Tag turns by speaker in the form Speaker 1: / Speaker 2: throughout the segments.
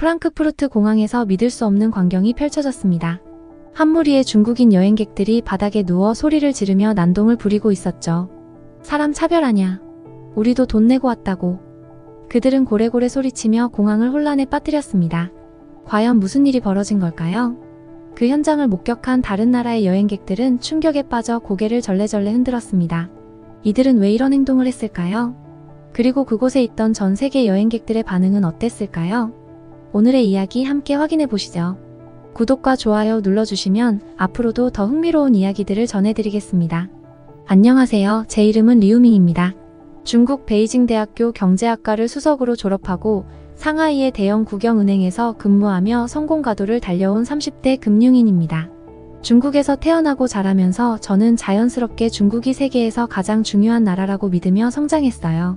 Speaker 1: 프랑크푸르트 공항에서 믿을 수 없는 광경이 펼쳐졌습니다. 한 무리의 중국인 여행객들이 바닥에 누워 소리를 지르며 난동을 부리고 있었죠. 사람 차별하냐? 우리도 돈 내고 왔다고. 그들은 고래고래 소리치며 공항을 혼란에 빠뜨렸습니다. 과연 무슨 일이 벌어진 걸까요? 그 현장을 목격한 다른 나라의 여행객들은 충격에 빠져 고개를 절레절레 흔들었습니다. 이들은 왜 이런 행동을 했을까요? 그리고 그곳에 있던 전 세계 여행객들의 반응은 어땠을까요? 오늘의 이야기 함께 확인해 보시죠. 구독과 좋아요 눌러주시면 앞으로도 더 흥미로운 이야기들을 전해드리겠습니다. 안녕하세요. 제 이름은 리우밍입니다. 중국 베이징 대학교 경제학과를 수석으로 졸업하고 상하이의 대형 국영은행에서 근무하며 성공가도를 달려온 30대 금융인입니다. 중국에서 태어나고 자라면서 저는 자연스럽게 중국이 세계에서 가장 중요한 나라라고 믿으며 성장했어요.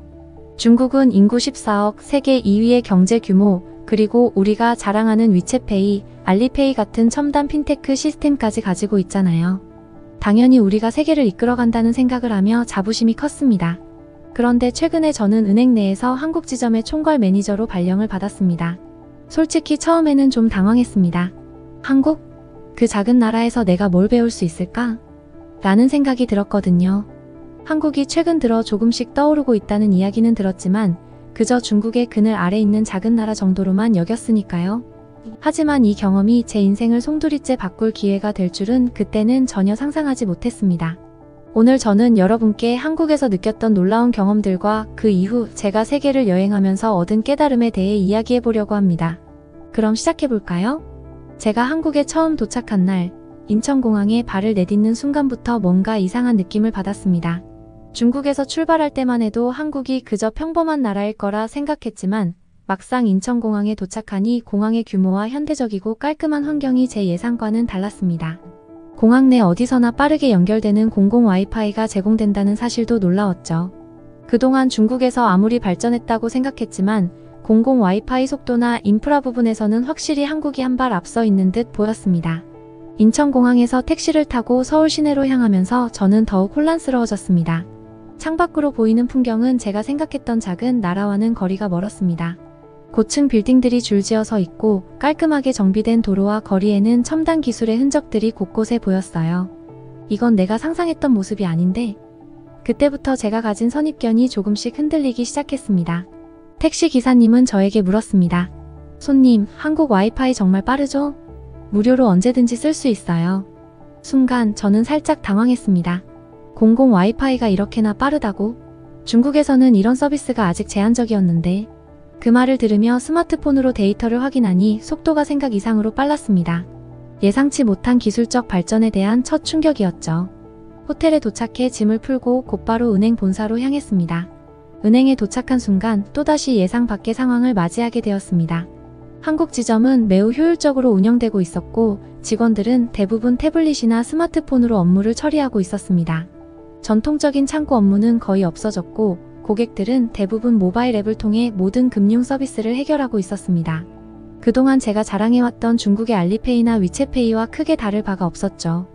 Speaker 1: 중국은 인구 14억, 세계 2위의 경제 규모, 그리고 우리가 자랑하는 위챗페이, 알리페이 같은 첨단 핀테크 시스템까지 가지고 있잖아요. 당연히 우리가 세계를 이끌어간다는 생각을 하며 자부심이 컸습니다. 그런데 최근에 저는 은행 내에서 한국 지점의 총괄 매니저로 발령을 받았습니다. 솔직히 처음에는 좀 당황했습니다. 한국? 그 작은 나라에서 내가 뭘 배울 수 있을까? 라는 생각이 들었거든요. 한국이 최근 들어 조금씩 떠오르고 있다는 이야기는 들었지만 그저 중국의 그늘 아래 있는 작은 나라 정도로만 여겼으니까요. 하지만 이 경험이 제 인생을 송두리째 바꿀 기회가 될 줄은 그때는 전혀 상상하지 못했습니다. 오늘 저는 여러분께 한국에서 느꼈던 놀라운 경험들과 그 이후 제가 세계를 여행하면서 얻은 깨달음에 대해 이야기해 보려고 합니다. 그럼 시작해볼까요? 제가 한국에 처음 도착한 날, 인천공항에 발을 내딛는 순간부터 뭔가 이상한 느낌을 받았습니다. 중국에서 출발할 때만 해도 한국이 그저 평범한 나라일 거라 생각했지만 막상 인천공항에 도착하니 공항의 규모와 현대적이고 깔끔한 환경이 제 예상과는 달랐습니다. 공항 내 어디서나 빠르게 연결되는 공공 와이파이가 제공된다는 사실도 놀라웠죠. 그동안 중국에서 아무리 발전했다고 생각했지만 공공 와이파이 속도나 인프라 부분에서는 확실히 한국이 한 발 앞서 있는 듯 보였습니다. 인천공항에서 택시를 타고 서울 시내로 향하면서 저는 더욱 혼란스러워졌습니다. 창밖으로 보이는 풍경은 제가 생각했던 작은 나라와는 거리가 멀었습니다. 고층 빌딩들이 줄지어 서 있고 깔끔하게 정비된 도로와 거리에는 첨단 기술의 흔적들이 곳곳에 보였어요. 이건 내가 상상했던 모습이 아닌데? 그때부터 제가 가진 선입견이 조금씩 흔들리기 시작했습니다. 택시 기사님은 저에게 물었습니다. 손님, 한국 와이파이 정말 빠르죠? 무료로 언제든지 쓸 수 있어요. 순간 저는 살짝 당황했습니다. 공공 와이파이가 이렇게나 빠르다고? 중국에서는 이런 서비스가 아직 제한적이었는데. 그 말을 들으며 스마트폰으로 데이터를 확인하니 속도가 생각 이상으로 빨랐습니다. 예상치 못한 기술적 발전에 대한 첫 충격이었죠. 호텔에 도착해 짐을 풀고 곧바로 은행 본사로 향했습니다. 은행에 도착한 순간 또다시 예상 밖의 상황을 맞이하게 되었습니다. 한국 지점은 매우 효율적으로 운영되고 있었고 직원들은 대부분 태블릿이나 스마트폰으로 업무를 처리하고 있었습니다. 전통적인 창구 업무는 거의 없어졌고 고객들은 대부분 모바일 앱을 통해 모든 금융 서비스를 해결하고 있었습니다. 그동안 제가 자랑해왔던 중국의 알리페이나 위챗페이와 크게 다를 바가 없었죠.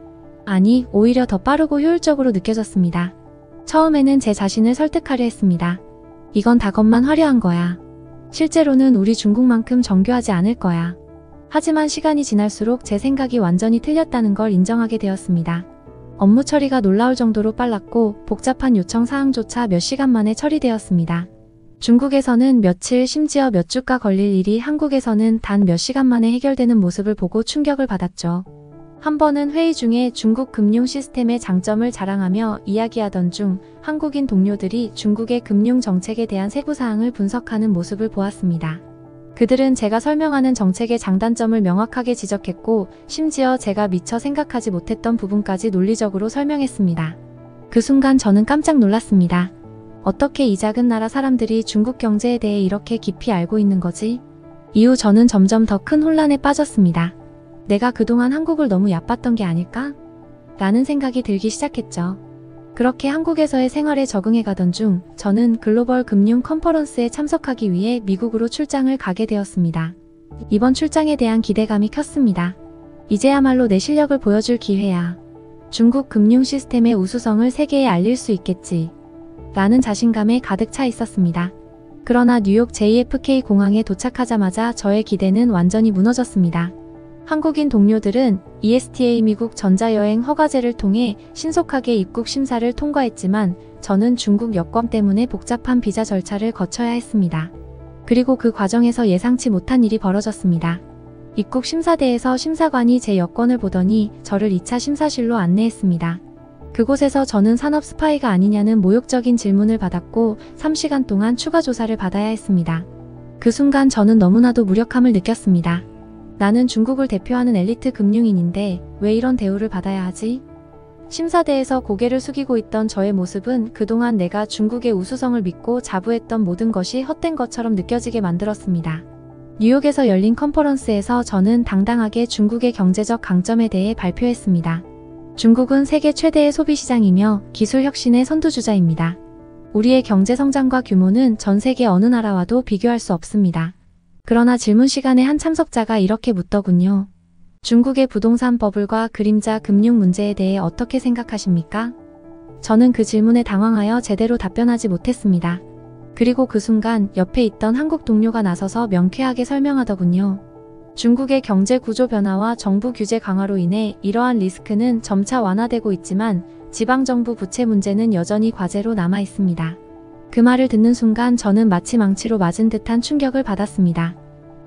Speaker 1: 아니, 오히려 더 빠르고 효율적으로 느껴졌습니다. 처음에는 제 자신을 설득하려 했습니다. 이건 다 겉만 화려한 거야. 실제로는 우리 중국만큼 정교하지 않을 거야. 하지만 시간이 지날수록 제 생각이 완전히 틀렸다는 걸 인정하게 되었습니다. 업무 처리가 놀라울 정도로 빨랐고 복잡한 요청 사항조차 몇 시간 만에 처리되었습니다. 중국에서는 며칠 심지어 몇 주가 걸릴 일이 한국에서는 단 몇 시간 만에 해결되는 모습을 보고 충격을 받았죠. 한 번은 회의 중에 중국 금융 시스템의 장점을 자랑하며 이야기하던 중 한국인 동료들이 중국의 금융 정책에 대한 세부 사항을 분석하는 모습을 보았습니다. 그들은 제가 설명하는 정책의 장단점을 명확하게 지적했고 심지어 제가 미처 생각하지 못했던 부분까지 논리적으로 설명했습니다. 그 순간 저는 깜짝 놀랐습니다. 어떻게 이 작은 나라 사람들이 중국 경제에 대해 이렇게 깊이 알고 있는 거지? 이후 저는 점점 더 큰 혼란에 빠졌습니다. 내가 그동안 한국을 너무 얕봤던 게 아닐까? 라는 생각이 들기 시작했죠. 그렇게 한국에서의 생활에 적응해 가던 중 저는 글로벌 금융 컨퍼런스에 참석하기 위해 미국으로 출장을 가게 되었습니다. 이번 출장에 대한 기대감이 컸습니다. 이제야말로 내 실력을 보여줄 기회야. 중국 금융 시스템의 우수성을 세계에 알릴 수 있겠지. 라는 자신감에 가득 차 있었습니다. 그러나 뉴욕 JFK 공항에 도착하자마자 저의 기대는 완전히 무너졌습니다. 한국인 동료들은 ESTA 미국 전자여행 허가제를 통해 신속하게 입국 심사를 통과했지만 저는 중국 여권 때문에 복잡한 비자 절차를 거쳐야 했습니다. 그리고 그 과정에서 예상치 못한 일이 벌어졌습니다. 입국 심사대에서 심사관이 제 여권을 보더니 저를 2차 심사실로 안내했습니다. 그곳에서 저는 산업 스파이가 아니냐는 모욕적인 질문을 받았고 3시간 동안 추가 조사를 받아야 했습니다. 그 순간 저는 너무나도 무력함을 느꼈습니다. 나는 중국을 대표하는 엘리트 금융인인데 왜 이런 대우를 받아야 하지? 심사대에서 고개를 숙이고 있던 저의 모습은 그동안 내가 중국의 우수성을 믿고 자부했던 모든 것이 헛된 것처럼 느껴지게 만들었습니다. 뉴욕에서 열린 컨퍼런스에서 저는 당당하게 중국의 경제적 강점에 대해 발표했습니다. 중국은 세계 최대의 소비시장이며 기술 혁신의 선두주자입니다. 우리의 경제 성장과 규모는 전 세계 어느 나라와도 비교할 수 없습니다. 그러나 질문 시간에 한 참석자가 이렇게 묻더군요. 중국의 부동산 버블과 그림자 금융 문제에 대해 어떻게 생각하십니까? 저는 그 질문에 당황하여 제대로 답변하지 못했습니다. 그리고 그 순간 옆에 있던 한국 동료가 나서서 명쾌하게 설명하더군요. 중국의 경제 구조 변화와 정부 규제 강화로 인해 이러한 리스크는 점차 완화되고 있지만 지방정부 부채 문제는 여전히 과제로 남아 있습니다. 그 말을 듣는 순간 저는 마치 망치로 맞은 듯한 충격을 받았습니다.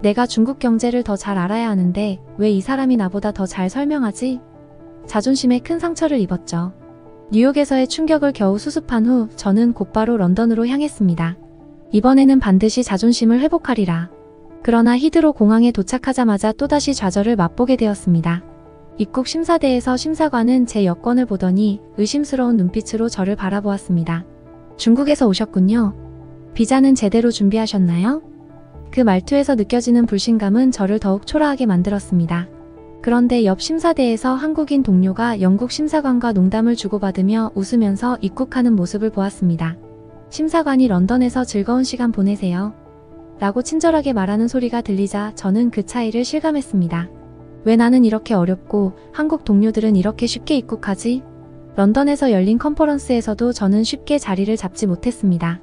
Speaker 1: 내가 중국 경제를 더 잘 알아야 하는데 왜 이 사람이 나보다 더 잘 설명하지? 자존심에 큰 상처를 입었죠. 뉴욕에서의 충격을 겨우 수습한 후 저는 곧바로 런던으로 향했습니다. 이번에는 반드시 자존심을 회복하리라. 그러나 히드로 공항에 도착하자마자 또다시 좌절을 맛보게 되었습니다. 입국 심사대에서 심사관은 제 여권을 보더니 의심스러운 눈빛으로 저를 바라보았습니다. 중국에서 오셨군요. 비자는 제대로 준비하셨나요? 그 말투에서 느껴지는 불신감은 저를 더욱 초라하게 만들었습니다. 그런데 옆 심사대에서 한국인 동료가 영국 심사관과 농담을 주고받으며 웃으면서 입국하는 모습을 보았습니다. 심사관이 런던에서 즐거운 시간 보내세요. 라고 친절하게 말하는 소리가 들리자 저는 그 차이를 실감했습니다. 왜 나는 이렇게 어렵고 한국 동료들은 이렇게 쉽게 입국하지? 런던에서 열린 컨퍼런스에서도 저는 쉽게 자리를 잡지 못했습니다.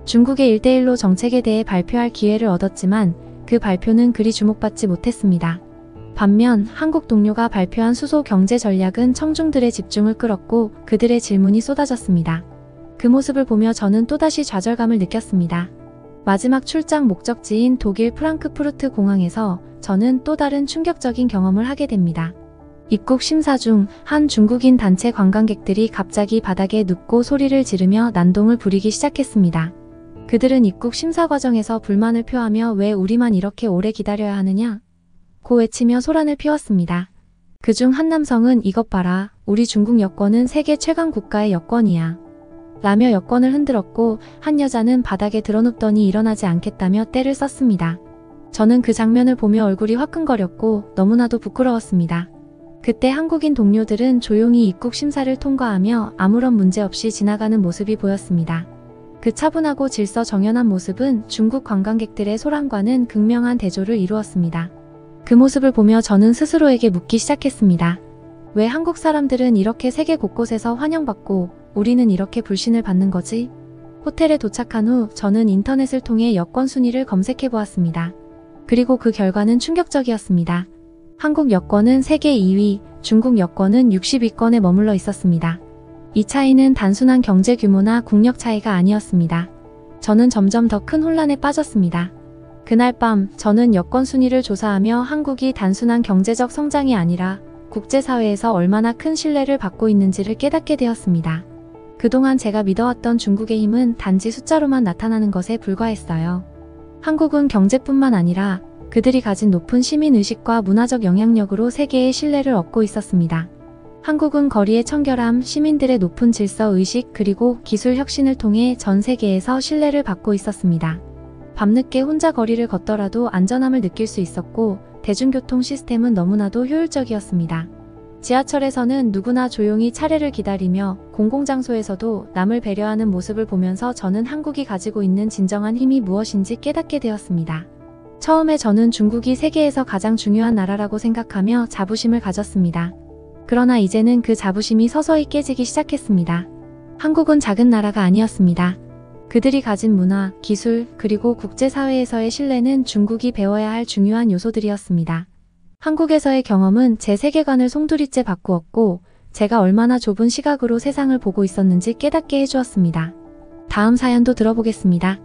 Speaker 1: 중국의 1대1로 정책에 대해 발표할 기회를 얻었지만 그 발표는 그리 주목받지 못했습니다. 반면 한국 동료가 발표한 수소 경제 전략은 청중들의 집중을 끌었고 그들의 질문이 쏟아졌습니다. 그 모습을 보며 저는 또다시 좌절감을 느꼈습니다. 마지막 출장 목적지인 독일 프랑크푸르트 공항에서 저는 또 다른 충격적인 경험을 하게 됩니다. 입국 심사 중 한 중국인 단체 관광객들이 갑자기 바닥에 눕고 소리를 지르며 난동을 부리기 시작했습니다. 그들은 입국 심사 과정에서 불만을 표하며 왜 우리만 이렇게 오래 기다려야 하느냐? 고 외치며 소란을 피웠습니다. 그중 한 남성은 이것 봐라, 우리 중국 여권은 세계 최강 국가의 여권이야. 라며 여권을 흔들었고 한 여자는 바닥에 드러눕더니 일어나지 않겠다며 떼를 썼습니다. 저는 그 장면을 보며 얼굴이 화끈거렸고 너무나도 부끄러웠습니다. 그때 한국인 동료들은 조용히 입국 심사를 통과하며 아무런 문제 없이 지나가는 모습이 보였습니다. 그 차분하고 질서 정연한 모습은 중국 관광객들의 소란과는 극명한 대조를 이루었습니다. 그 모습을 보며 저는 스스로에게 묻기 시작했습니다. 왜 한국 사람들은 이렇게 세계 곳곳에서 환영받고 우리는 이렇게 불신을 받는 거지? 호텔에 도착한 후 저는 인터넷을 통해 여권 순위를 검색해 보았습니다. 그리고 그 결과는 충격적이었습니다. 한국 여권은 세계 2위, 중국 여권은 60위권에 머물러 있었습니다. 이 차이는 단순한 경제 규모나 국력 차이가 아니었습니다. 저는 점점 더 큰 혼란에 빠졌습니다. 그날 밤 저는 여권 순위를 조사하며 한국이 단순한 경제적 성장이 아니라 국제사회에서 얼마나 큰 신뢰를 받고 있는지를 깨닫게 되었습니다. 그동안 제가 믿어왔던 중국의 힘은 단지 숫자로만 나타나는 것에 불과했어요. 한국은 경제뿐만 아니라 그들이 가진 높은 시민의식과 문화적 영향력으로 세계의 신뢰를 얻고 있었습니다. 한국은 거리의 청결함, 시민들의 높은 질서의식 그리고 기술 혁신을 통해 전 세계에서 신뢰를 받고 있었습니다. 밤늦게 혼자 거리를 걷더라도 안전함을 느낄 수 있었고 대중교통 시스템은 너무나도 효율적이었습니다. 지하철에서는 누구나 조용히 차례를 기다리며 공공장소에서도 남을 배려하는 모습을 보면서 저는 한국이 가지고 있는 진정한 힘이 무엇인지 깨닫게 되었습니다. 처음에 저는 중국이 세계에서 가장 중요한 나라라고 생각하며 자부심을 가졌습니다. 그러나 이제는 그 자부심이 서서히 깨지기 시작했습니다. 한국은 작은 나라가 아니었습니다. 그들이 가진 문화, 기술, 그리고 국제사회에서의 신뢰는 중국이 배워야 할 중요한 요소들이었습니다. 한국에서의 경험은 제 세계관을 송두리째 바꾸었고, 제가 얼마나 좁은 시각으로 세상을 보고 있었는지 깨닫게 해주었습니다. 다음 사연도 들어보겠습니다.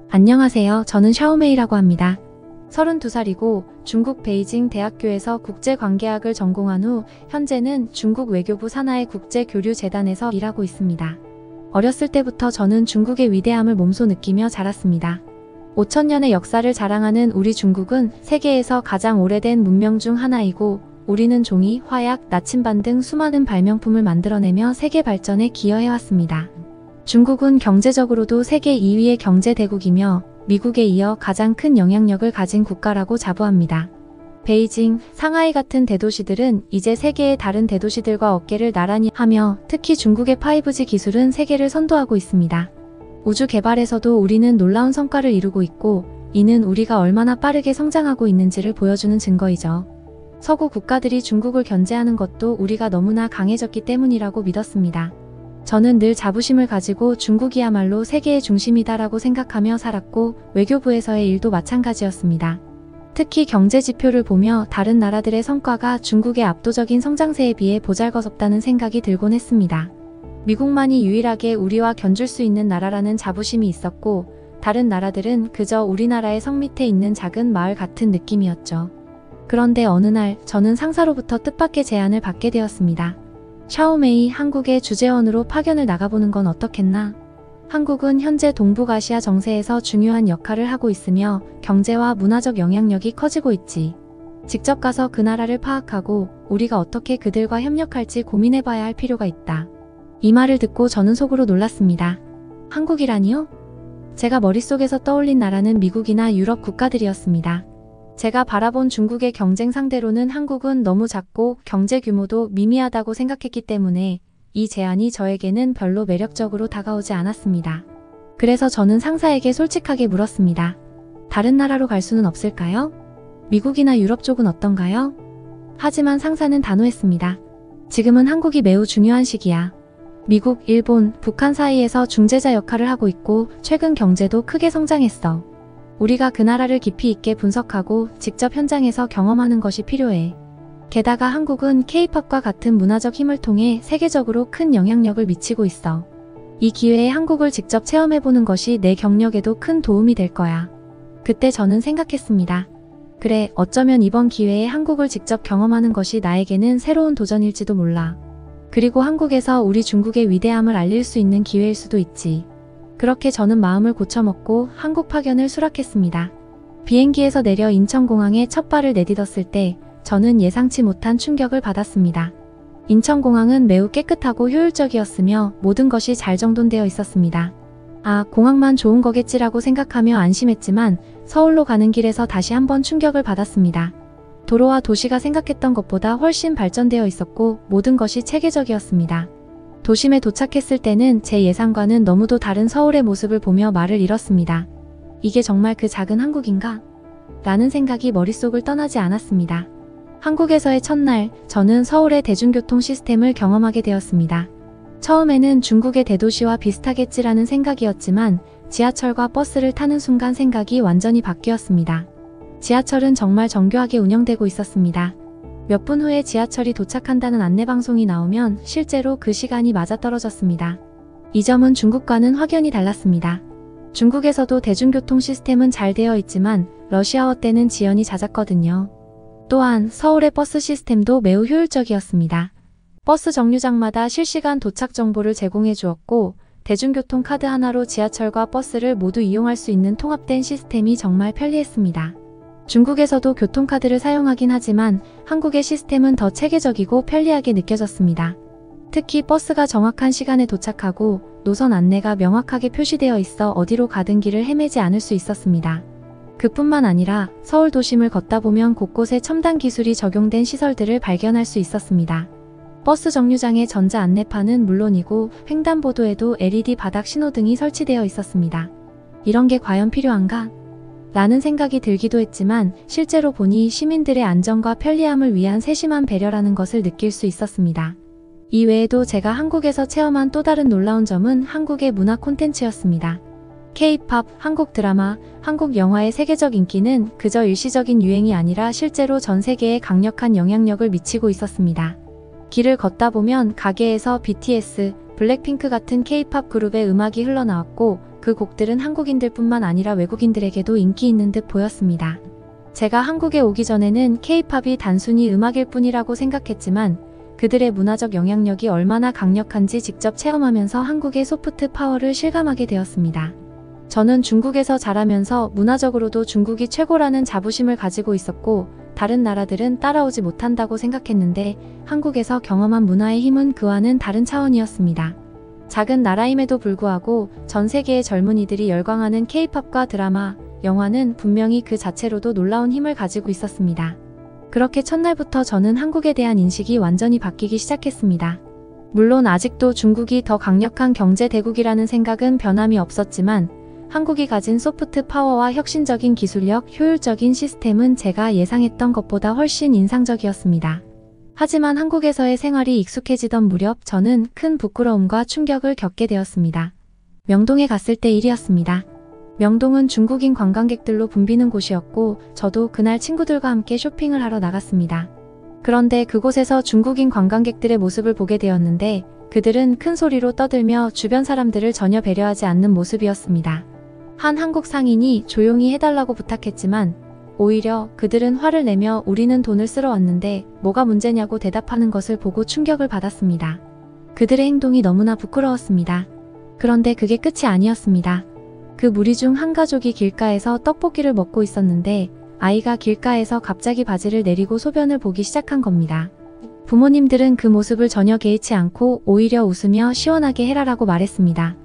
Speaker 1: 안녕하세요. 저는 샤오메이라고 합니다. 32살이고 중국 베이징 대학교에서 국제관계학을 전공한 후 현재는 중국 외교부 산하의 국제교류재단에서 일하고 있습니다. 어렸을 때부터 저는 중국의 위대함을 몸소 느끼며 자랐습니다. 5000년의 역사를 자랑하는 우리 중국은 세계에서 가장 오래된 문명 중 하나이고 우리는 종이, 화약, 나침반 등 수많은 발명품을 만들어내며 세계 발전에 기여해왔습니다. 중국은 경제적으로도 세계 2위의 경제대국이며 미국에 이어 가장 큰 영향력을 가진 국가라고 자부합니다. 베이징, 상하이 같은 대도시들은 이제 세계의 다른 대도시들과 어깨를 나란히 하며 특히 중국의 5G 기술은 세계를 선도하고 있습니다. 우주 개발에서도 우리는 놀라운 성과를 이루고 있고 이는 우리가 얼마나 빠르게 성장하고 있는지를 보여주는 증거이죠. 서구 국가들이 중국을 견제하는 것도 우리가 너무나 강해졌기 때문이라고 믿었습니다. 저는 늘 자부심을 가지고 중국이야말로 세계의 중심이다라고 생각하며 살았고 외교부에서의 일도 마찬가지였습니다. 특히 경제 지표를 보며 다른 나라들의 성과가 중국의 압도적인 성장세에 비해 보잘것없다는 생각이 들곤 했습니다. 미국만이 유일하게 우리와 견줄 수 있는 나라라는 자부심이 있었고 다른 나라들은 그저 우리나라의 성 밑에 있는 작은 마을 같은 느낌이었죠. 그런데 어느 날 저는 상사로부터 뜻밖의 제안을 받게 되었습니다. 샤오메이, 한국의 주재원으로 파견을 나가보는 건 어떻겠나? 한국은 현재 동북아시아 정세에서 중요한 역할을 하고 있으며 경제와 문화적 영향력이 커지고 있지. 직접 가서 그 나라를 파악하고 우리가 어떻게 그들과 협력할지 고민해봐야 할 필요가 있다. 이 말을 듣고 저는 속으로 놀랐습니다. 한국이라니요? 제가 머릿속에서 떠올린 나라는 미국이나 유럽 국가들이었습니다. 제가 바라본 중국의 경쟁 상대로는 한국은 너무 작고 경제 규모도 미미하다고 생각했기 때문에 이 제안이 저에게는 별로 매력적으로 다가오지 않았습니다. 그래서 저는 상사에게 솔직하게 물었습니다. 다른 나라로 갈 수는 없을까요? 미국이나 유럽 쪽은 어떤가요? 하지만 상사는 단호했습니다. 지금은 한국이 매우 중요한 시기야. 미국, 일본, 북한 사이에서 중재자 역할을 하고 있고 최근 경제도 크게 성장했어. 우리가 그 나라를 깊이 있게 분석하고 직접 현장에서 경험하는 것이 필요해. 게다가 한국은 K-팝과 같은 문화적 힘을 통해 세계적으로 큰 영향력을 미치고 있어. 이 기회에 한국을 직접 체험해보는 것이 내 경력에도 큰 도움이 될 거야. 그때 저는 생각했습니다. 그래, 어쩌면 이번 기회에 한국을 직접 경험하는 것이 나에게는 새로운 도전일지도 몰라. 그리고 한국에서 우리 중국의 위대함을 알릴 수 있는 기회일 수도 있지. 그렇게 저는 마음을 고쳐먹고 한국 파견을 수락했습니다. 비행기에서 내려 인천공항에 첫 발을 내딛었을 때 저는 예상치 못한 충격을 받았습니다. 인천공항은 매우 깨끗하고 효율적이었으며 모든 것이 잘 정돈되어 있었습니다. 아, 공항만 좋은 거겠지라고 생각하며 안심했지만 서울로 가는 길에서 다시 한번 충격을 받았습니다. 도로와 도시가 생각했던 것보다 훨씬 발전되어 있었고 모든 것이 체계적이었습니다. 도심에 도착했을 때는 제 예상과는 너무도 다른 서울의 모습을 보며 말을 잃었습니다. 이게 정말 그 작은 한국인가? 라는 생각이 머릿속을 떠나지 않았습니다. 한국에서의 첫날, 저는 서울의 대중교통 시스템을 경험하게 되었습니다. 처음에는 중국의 대도시와 비슷하겠지라는 생각이었지만 지하철과 버스를 타는 순간 생각이 완전히 바뀌었습니다. 지하철은 정말 정교하게 운영되고 있었습니다. 몇 분 후에 지하철이 도착한다는 안내방송이 나오면 실제로 그 시간이 맞아떨어졌습니다. 이 점은 중국과는 확연히 달랐습니다. 중국에서도 대중교통 시스템은 잘 되어 있지만 러시아어 때는 지연이 잦았거든요. 또한 서울의 버스 시스템도 매우 효율적이었습니다. 버스 정류장마다 실시간 도착 정보를 제공해 주었고 대중교통 카드 하나로 지하철과 버스를 모두 이용할 수 있는 통합된 시스템이 정말 편리했습니다. 중국에서도 교통카드를 사용하긴 하지만 한국의 시스템은 더 체계적이고 편리하게 느껴졌습니다. 특히 버스가 정확한 시간에 도착하고 노선 안내가 명확하게 표시되어 있어 어디로 가든 길을 헤매지 않을 수 있었습니다. 그뿐만 아니라 서울 도심을 걷다 보면 곳곳에 첨단 기술이 적용된 시설들을 발견할 수 있었습니다. 버스 정류장의 전자 안내판은 물론이고 횡단보도에도 LED 바닥 신호등이 설치되어 있었습니다. 이런 게 과연 필요한가? 라는 생각이 들기도 했지만 실제로 보니 시민들의 안전과 편리함을 위한 세심한 배려라는 것을 느낄 수 있었습니다. 이 외에도 제가 한국에서 체험한 또 다른 놀라운 점은 한국의 문화 콘텐츠였습니다. K-팝, 한국 드라마, 한국 영화의 세계적 인기는 그저 일시적인 유행이 아니라 실제로 전 세계에 강력한 영향력을 미치고 있었습니다. 길을 걷다 보면 가게에서 BTS, 블랙핑크 같은 K-팝 그룹의 음악이 흘러나왔고 그 곡들은 한국인들뿐만 아니라 외국인들에게도 인기 있는 듯 보였습니다. 제가 한국에 오기 전에는 K-팝이 단순히 음악일 뿐이라고 생각했지만 그들의 문화적 영향력이 얼마나 강력한지 직접 체험하면서 한국의 소프트 파워를 실감하게 되었습니다. 저는 중국에서 자라면서 문화적으로도 중국이 최고라는 자부심을 가지고 있었고 다른 나라들은 따라오지 못한다고 생각했는데 한국에서 경험한 문화의 힘은 그와는 다른 차원이었습니다. 작은 나라임에도 불구하고 전 세계의 젊은이들이 열광하는 K-팝과 드라마, 영화는 분명히 그 자체로도 놀라운 힘을 가지고 있었습니다. 그렇게 첫날부터 저는 한국에 대한 인식이 완전히 바뀌기 시작했습니다. 물론 아직도 중국이 더 강력한 경제 대국이라는 생각은 변함이 없었지만 한국이 가진 소프트 파워와 혁신적인 기술력, 효율적인 시스템은 제가 예상했던 것보다 훨씬 인상적이었습니다. 하지만 한국에서의 생활이 익숙해지던 무렵 저는 큰 부끄러움과 충격을 겪게 되었습니다. 명동에 갔을 때 일이었습니다. 명동은 중국인 관광객들로 붐비는 곳이었고 저도 그날 친구들과 함께 쇼핑을 하러 나갔습니다. 그런데 그곳에서 중국인 관광객들의 모습을 보게 되었는데 그들은 큰 소리로 떠들며 주변 사람들을 전혀 배려하지 않는 모습이었습니다. 한 한국 상인이 조용히 해달라고 부탁했지만 오히려 그들은 화를 내며 우리는 돈을 쓰러 왔는데 뭐가 문제냐고 대답하는 것을 보고 충격을 받았습니다. 그들의 행동이 너무나 부끄러웠습니다. 그런데 그게 끝이 아니었습니다. 그 무리 중 한 가족이 길가에서 떡볶이를 먹고 있었는데 아이가 길가에서 갑자기 바지를 내리고 소변을 보기 시작한 겁니다. 부모님들은 그 모습을 전혀 개의치 않고 오히려 웃으며 시원하게 해라라고 말했습니다.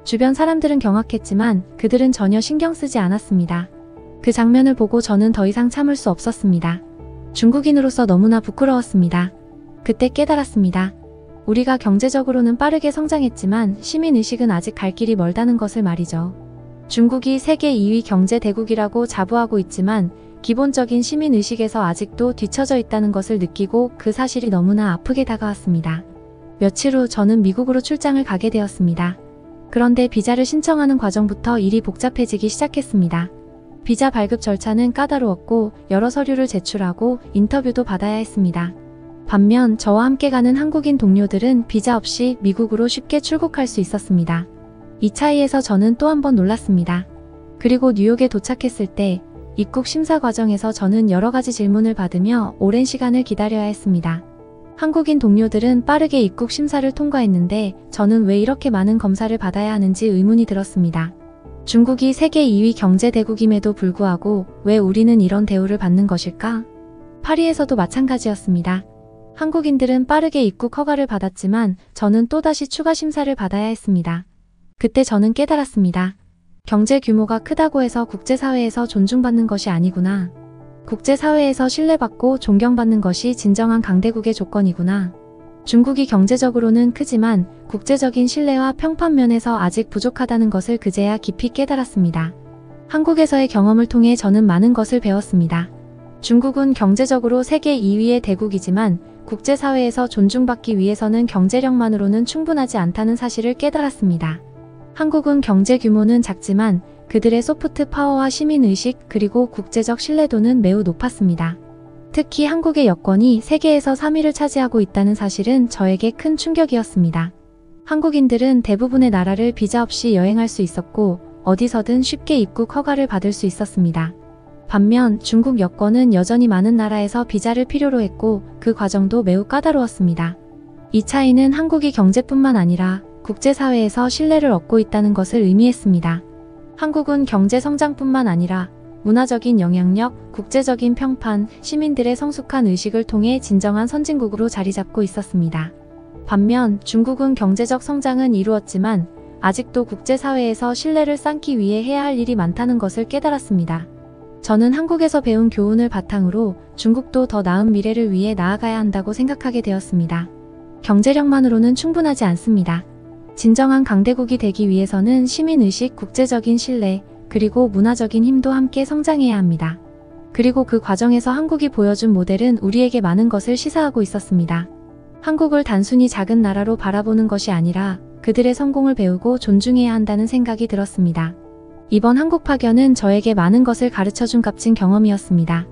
Speaker 1: 주변 사람들은 경악했지만 그들은 전혀 신경 쓰지 않았습니다. 그 장면을 보고 저는 더 이상 참을 수 없었습니다. 중국인으로서 너무나 부끄러웠습니다. 그때 깨달았습니다. 우리가 경제적으로는 빠르게 성장했지만 시민의식은 아직 갈 길이 멀다는 것을 말이죠. 중국이 세계 2위 경제 대국이라고 자부하고 있지만 기본적인 시민의식에서 아직도 뒤처져 있다는 것을 느끼고 그 사실이 너무나 아프게 다가왔습니다. 며칠 후 저는 미국으로 출장을 가게 되었습니다. 그런데 비자를 신청하는 과정부터 일이 복잡해지기 시작했습니다. 비자 발급 절차는 까다로웠고 여러 서류를 제출하고 인터뷰도 받아야 했습니다. 반면 저와 함께 가는 한국인 동료들은 비자 없이 미국으로 쉽게 출국할 수 있었습니다. 이 차이에서 저는 또 한 번 놀랐습니다. 그리고 뉴욕에 도착했을 때 입국 심사 과정에서 저는 여러 가지 질문을 받으며 오랜 시간을 기다려야 했습니다. 한국인 동료들은 빠르게 입국 심사를 통과했는데 저는 왜 이렇게 많은 검사를 받아야 하는지 의문이 들었습니다. 중국이 세계 2위 경제 대국임에도 불구하고 왜 우리는 이런 대우를 받는 것일까? 파리에서도 마찬가지였습니다. 한국인들은 빠르게 입국 허가를 받았지만 저는 또다시 추가 심사를 받아야 했습니다. 그때 저는 깨달았습니다. 경제 규모가 크다고 해서 국제사회에서 존중받는 것이 아니구나. 국제사회에서 신뢰받고 존경받는 것이 진정한 강대국의 조건이구나. 중국이 경제적으로는 크지만 국제적인 신뢰와 평판 면에서 아직 부족하다는 것을 그제야 깊이 깨달았습니다. 한국에서의 경험을 통해 저는 많은 것을 배웠습니다. 중국은 경제적으로 세계 2위의 대국이지만 국제사회에서 존중받기 위해서는 경제력만으로는 충분하지 않다는 사실을 깨달았습니다. 한국은 경제 규모는 작지만 그들의 소프트 파워와 시민의식 그리고 국제적 신뢰도는 매우 높았습니다. 특히 한국의 여권이 세계에서 3위를 차지하고 있다는 사실은 저에게 큰 충격이었습니다. 한국인들은 대부분의 나라를 비자 없이 여행할 수 있었고 어디서든 쉽게 입국 허가를 받을 수 있었습니다. 반면 중국 여권은 여전히 많은 나라에서 비자를 필요로 했고 그 과정도 매우 까다로웠습니다. 이 차이는 한국이 경제뿐만 아니라 국제사회에서 신뢰를 얻고 있다는 것을 의미했습니다. 한국은 경제 성장뿐만 아니라 문화적인 영향력, 국제적인 평판, 시민들의 성숙한 의식을 통해 진정한 선진국으로 자리 잡고 있었습니다. 반면 중국은 경제적 성장은 이루었지만 아직도 국제사회에서 신뢰를 쌓기 위해 해야 할 일이 많다는 것을 깨달았습니다. 저는 한국에서 배운 교훈을 바탕으로 중국도 더 나은 미래를 위해 나아가야 한다고 생각하게 되었습니다. 경제력만으로는 충분하지 않습니다. 진정한 강대국이 되기 위해서는 시민의식, 국제적인 신뢰, 그리고 문화적인 힘도 함께 성장해야 합니다. 그리고 그 과정에서 한국이 보여준 모델은 우리에게 많은 것을 시사하고 있었습니다. 한국을 단순히 작은 나라로 바라보는 것이 아니라 그들의 성공을 배우고 존중해야 한다는 생각이 들었습니다. 이번 한국 파견은 저에게 많은 것을 가르쳐준 값진 경험이었습니다.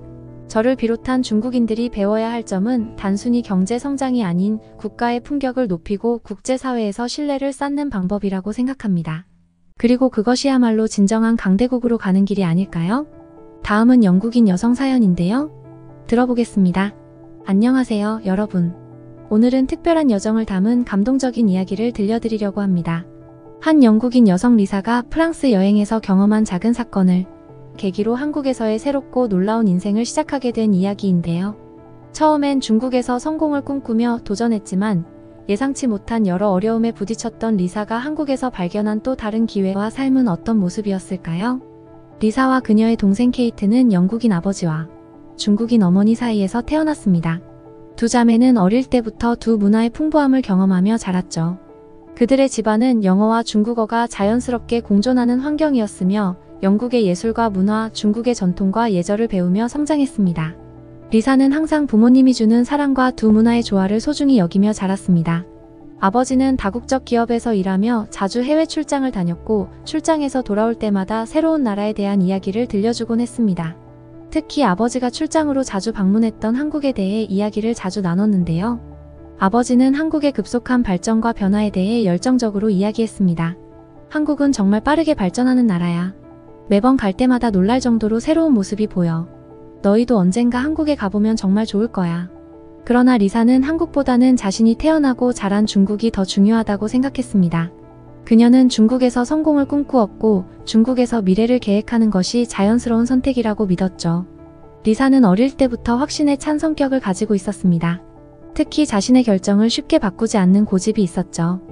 Speaker 1: 저를 비롯한 중국인들이 배워야 할 점은 단순히 경제 성장이 아닌 국가의 품격을 높이고 국제사회에서 신뢰를 쌓는 방법이라고 생각합니다. 그리고 그것이야말로 진정한 강대국으로 가는 길이 아닐까요? 다음은 영국인 여성 사연인데요. 들어보겠습니다. 안녕하세요, 여러분. 오늘은 특별한 여정을 담은 감동적인 이야기를 들려드리려고 합니다. 한 영국인 여성 리사가 프랑스 여행에서 경험한 작은 사건을 계기로 한국에서의 새롭고 놀라운 인생을 시작하게 된 이야기인데요. 처음엔 중국에서 성공을 꿈꾸며 도전했지만 예상치 못한 여러 어려움에 부딪혔던 리사가 한국에서 발견한 또 다른 기회와 삶은 어떤 모습이었을까요? 리사와 그녀의 동생 케이트는 영국인 아버지와 중국인 어머니 사이에서 태어났습니다. 두 자매는 어릴 때부터 두 문화의 풍부함을 경험하며 자랐죠. 그들의 집안은 영어와 중국어가 자연스럽게 공존하는 환경이었으며 영국의 예술과 문화, 중국의 전통과 예절을 배우며 성장했습니다. 리사는 항상 부모님이 주는 사랑과 두 문화의 조화를 소중히 여기며 자랐습니다. 아버지는 다국적 기업에서 일하며 자주 해외 출장을 다녔고 출장에서 돌아올 때마다 새로운 나라에 대한 이야기를 들려주곤 했습니다. 특히 아버지가 출장으로 자주 방문했던 한국에 대해 이야기를 자주 나눴는데요. 아버지는 한국의 급속한 발전과 변화에 대해 열정적으로 이야기했습니다. 한국은 정말 빠르게 발전하는 나라야. 매번 갈 때마다 놀랄 정도로 새로운 모습이 보여. 너희도 언젠가 한국에 가보면 정말 좋을 거야. 그러나 리사는 한국보다는 자신이 태어나고 자란 중국이 더 중요하다고 생각했습니다. 그녀는 중국에서 성공을 꿈꾸었고 중국에서 미래를 계획하는 것이 자연스러운 선택이라고 믿었죠. 리사는 어릴 때부터 확신에 찬 성격을 가지고 있었습니다. 특히 자신의 결정을 쉽게 바꾸지 않는 고집이 있었죠.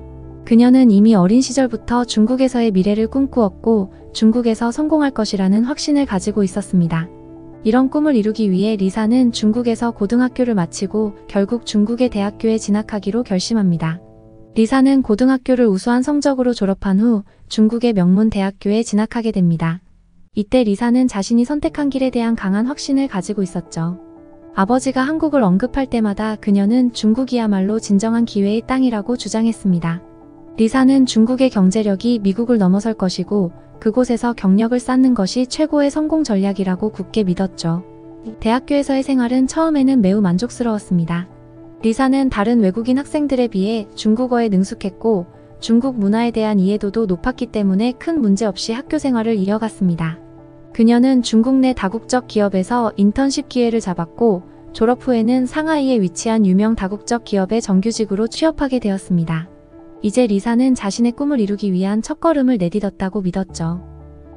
Speaker 1: 그녀는 이미 어린 시절부터 중국에서의 미래를 꿈꾸었고 중국에서 성공할 것이라는 확신을 가지고 있었습니다. 이런 꿈을 이루기 위해 리사는 중국에서 고등학교를 마치고 결국 중국의 대학교에 진학하기로 결심합니다. 리사는 고등학교를 우수한 성적으로 졸업한 후 중국의 명문 대학교에 진학하게 됩니다. 이때 리사는 자신이 선택한 길에 대한 강한 확신을 가지고 있었죠. 아버지가 한국을 언급할 때마다 그녀는 중국이야말로 진정한 기회의 땅이라고 주장했습니다. 리사는 중국의 경제력이 미국을 넘어설 것이고 그곳에서 경력을 쌓는 것이 최고의 성공 전략이라고 굳게 믿었죠. 대학교에서의 생활은 처음에는 매우 만족스러웠습니다. 리사는 다른 외국인 학생들에 비해 중국어에 능숙했고 중국 문화에 대한 이해도도 높았기 때문에 큰 문제 없이 학교 생활을 이어갔습니다. 그녀는 중국 내 다국적 기업에서 인턴십 기회를 잡았고 졸업 후에는 상하이에 위치한 유명 다국적 기업의 정규직으로 취업하게 되었습니다. 이제 리사는 자신의 꿈을 이루기 위한 첫걸음을 내딛었다고 믿었죠.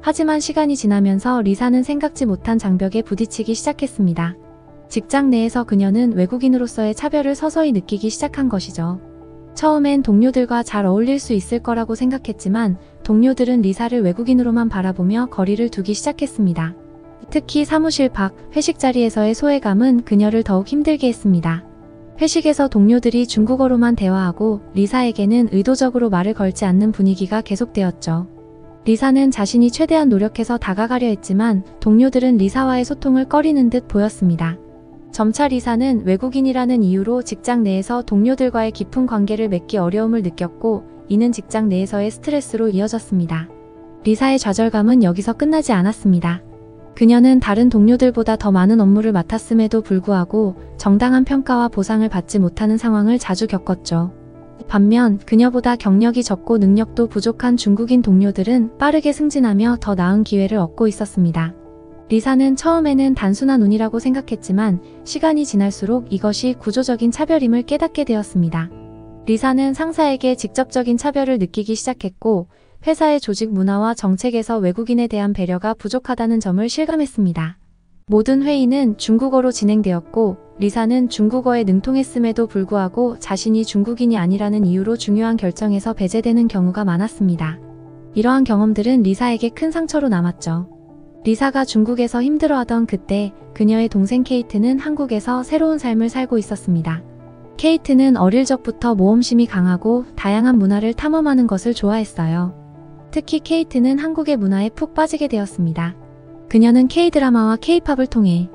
Speaker 1: 하지만 시간이 지나면서 리사는 생각지 못한 장벽에 부딪히기 시작했습니다. 직장 내에서 그녀는 외국인으로서의 차별을 서서히 느끼기 시작한 것이죠. 처음엔 동료들과 잘 어울릴 수 있을 거라고 생각했지만 동료들은 리사를 외국인으로만 바라보며 거리를 두기 시작했습니다. 특히 사무실 밖, 회식 자리에서의 소외감은 그녀를 더욱 힘들게 했습니다. 회식에서 동료들이 중국어로만 대화하고 리사에게는 의도적으로 말을 걸지 않는 분위기가 계속되었죠. 리사는 자신이 최대한 노력해서 다가가려 했지만 동료들은 리사와의 소통을 꺼리는 듯 보였습니다. 점차 리사는 외국인이라는 이유로 직장 내에서 동료들과의 깊은 관계를 맺기 어려움을 느꼈고 이는 직장 내에서의 스트레스로 이어졌습니다. 리사의 좌절감은 여기서 끝나지 않았습니다. 그녀는 다른 동료들보다 더 많은 업무를 맡았음에도 불구하고 정당한 평가와 보상을 받지 못하는 상황을 자주 겪었죠. 반면 그녀보다 경력이 적고 능력도 부족한 중국인 동료들은 빠르게 승진하며 더 나은 기회를 얻고 있었습니다. 리사는 처음에는 단순한 운이라고 생각했지만 시간이 지날수록 이것이 구조적인 차별임을 깨닫게 되었습니다. 리사는 상사에게 직접적인 차별을 느끼기 시작했고 회사의 조직 문화와 정책에서 외국인에 대한 배려가 부족하다는 점을 실감했습니다. 모든 회의는 중국어로 진행되었고 리사는 중국어에 능통했음에도 불구하고 자신이 중국인이 아니라는 이유로 중요한 결정에서 배제되는 경우가 많았습니다. 이러한 경험들은 리사에게 큰 상처로 남았죠. 리사가 중국에서 힘들어하던 그때 그녀의 동생 케이트는 한국에서 새로운 삶을 살고 있었습니다. 케이트는 어릴 적부터 모험심이 강하고 다양한 문화를 탐험하는 것을 좋아했어요. 특히 케이트는 한국의 문화에 푹 빠지게 되었습니다. 그녀는 K-드라마와 K-팝을 통해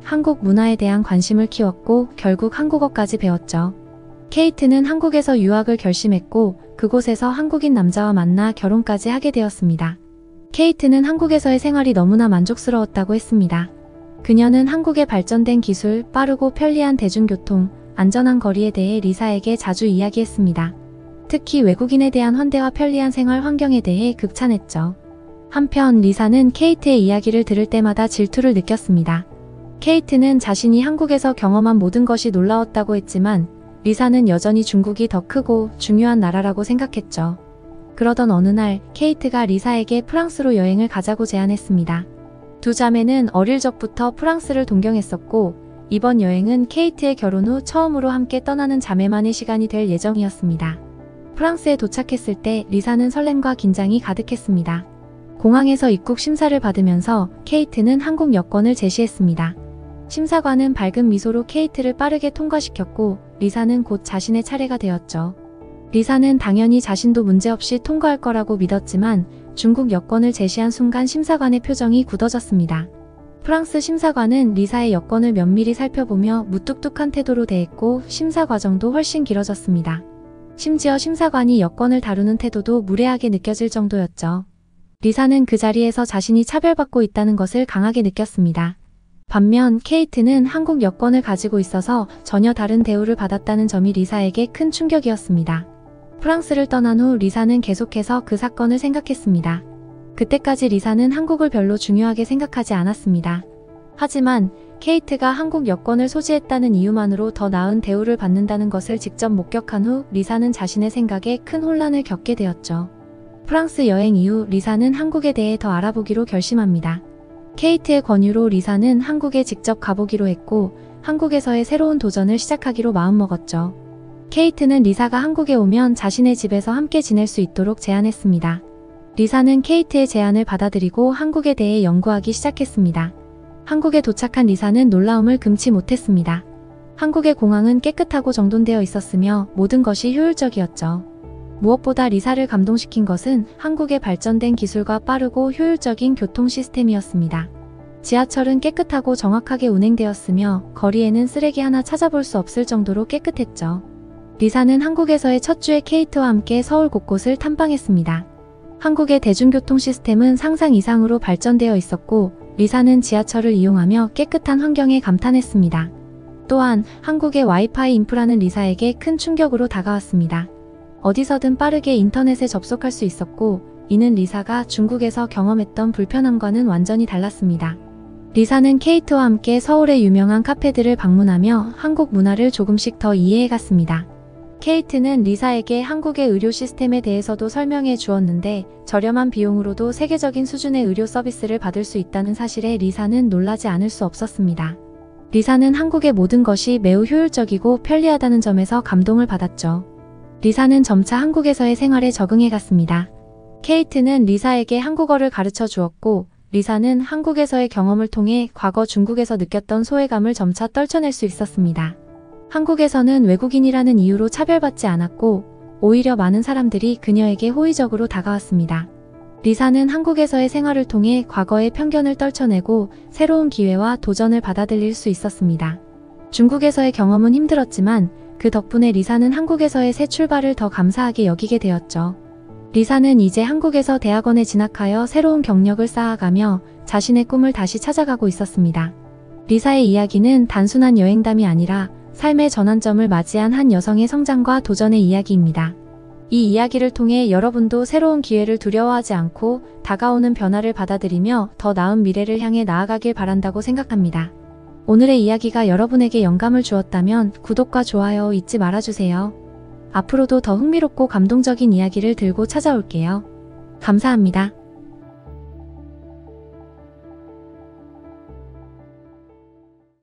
Speaker 1: 한국 문화에 대한 관심을 키웠고 결국 한국어까지 배웠죠. 케이트는 한국에서 유학을 결심했고 그곳에서 한국인 남자와 만나 결혼까지 하게 되었습니다. 케이트는 한국에서의 생활이 너무나 만족스러웠다고 했습니다. 그녀는 한국의 발전된 기술, 빠르고 편리한 대중교통, 안전한 거리에 대해 리사에게 자주 이야기했습니다. 특히 외국인에 대한 환대와 편리한 생활 환경에 대해 극찬했죠. 한편 리사는 케이트의 이야기를 들을 때마다 질투를 느꼈습니다. 케이트는 자신이 한국에서 경험한 모든 것이 놀라웠다고 했지만 리사는 여전히 중국이 더 크고 중요한 나라라고 생각했죠. 그러던 어느 날 케이트가 리사에게 프랑스로 여행을 가자고 제안했습니다. 두 자매는 어릴 적부터 프랑스를 동경했었고 이번 여행은 케이트의 결혼 후 처음으로 함께 떠나는 자매만의 시간이 될 예정이었습니다. 프랑스에 도착했을 때 리사는 설렘과 긴장이 가득했습니다. 공항에서 입국 심사를 받으면서 케이트는 한국 여권을 제시했습니다. 심사관은 밝은 미소로 케이트를 빠르게 통과시켰고 리사는 곧 자신의 차례가 되었죠. 리사는 당연히 자신도 문제없이 통과할 거라고 믿었지만 중국 여권을 제시한 순간 심사관의 표정이 굳어졌습니다. 프랑스 심사관은 리사의 여권을 면밀히 살펴보며 무뚝뚝한 태도로 대했고 심사 과정도 훨씬 길어졌습니다. 심지어 심사관이 여권을 다루는 태도도 무례하게 느껴질 정도였죠. 리사는 그 자리에서 자신이 차별받고 있다는 것을 강하게 느꼈습니다. 반면 케이트는 한국 여권을 가지고 있어서 전혀 다른 대우를 받았다는 점이 리사에게 큰 충격이었습니다. 프랑스를 떠난 후 리사는 계속해서 그 사건을 생각했습니다. 그때까지 리사는 한국을 별로 중요하게 생각하지 않았습니다. 하지만 케이트가 한국 여권을 소지했다는 이유만으로 더 나은 대우를 받는다는 것을 직접 목격한 후 리사는 자신의 생각에 큰 혼란을 겪게 되었죠. 프랑스 여행 이후 리사는 한국에 대해 더 알아보기로 결심합니다. 케이트의 권유로 리사는 한국에 직접 가보기로 했고 한국에서의 새로운 도전을 시작하기로 마음먹었죠. 케이트는 리사가 한국에 오면 자신의 집에서 함께 지낼 수 있도록 제안했습니다. 리사는 케이트의 제안을 받아들이고 한국에 대해 연구하기 시작했습니다. 한국에 도착한 리사는 놀라움을 금치 못했습니다. 한국의 공항은 깨끗하고 정돈되어 있었으며 모든 것이 효율적이었죠. 무엇보다 리사를 감동시킨 것은 한국의 발전된 기술과 빠르고 효율적인 교통 시스템이었습니다. 지하철은 깨끗하고 정확하게 운행되었으며 거리에는 쓰레기 하나 찾아볼 수 없을 정도로 깨끗했죠. 리사는 한국에서의 첫 주에 케이트와 함께 서울 곳곳을 탐방했습니다. 한국의 대중교통 시스템은 상상 이상으로 발전되어 있었고 리사는 지하철을 이용하며 깨끗한 환경에 감탄했습니다. 또한 한국의 와이파이 인프라는 리사에게 큰 충격으로 다가왔습니다. 어디서든 빠르게 인터넷에 접속할 수 있었고 이는 리사가 중국에서 경험했던 불편함과는 완전히 달랐습니다. 리사는 케이트와 함께 서울의 유명한 카페들을 방문하며 한국 문화를 조금씩 더 이해해갔습니다. 케이트는 리사에게 한국의 의료 시스템에 대해서도 설명해 주었는데 저렴한 비용으로도 세계적인 수준의 의료 서비스를 받을 수 있다는 사실에 리사는 놀라지 않을 수 없었습니다. 리사는 한국의 모든 것이 매우 효율적이고 편리하다는 점에서 감동을 받았죠. 리사는 점차 한국에서의 생활에 적응해 갔습니다. 케이트는 리사에게 한국어를 가르쳐 주었고 리사는 한국에서의 경험을 통해 과거 중국에서 느꼈던 소외감을 점차 떨쳐낼 수 있었습니다. 한국에서는 외국인이라는 이유로 차별받지 않았고 오히려 많은 사람들이 그녀에게 호의적으로 다가왔습니다. 리사는 한국에서의 생활을 통해 과거의 편견을 떨쳐내고 새로운 기회와 도전을 받아들일 수 있었습니다. 중국에서의 경험은 힘들었지만 그 덕분에 리사는 한국에서의 새 출발을 더 감사하게 여기게 되었죠. 리사는 이제 한국에서 대학원에 진학하여 새로운 경력을 쌓아가며 자신의 꿈을 다시 찾아가고 있었습니다. 리사의 이야기는 단순한 여행담이 아니라 삶의 전환점을 맞이한 한 여성의 성장과 도전의 이야기입니다. 이 이야기를 통해 여러분도 새로운 기회를 두려워하지 않고 다가오는 변화를 받아들이며 더 나은 미래를 향해 나아가길 바란다고 생각합니다. 오늘의 이야기가 여러분에게 영감을 주었다면 구독과 좋아요 잊지 말아주세요. 앞으로도 더 흥미롭고 감동적인 이야기를 들고 찾아올게요. 감사합니다.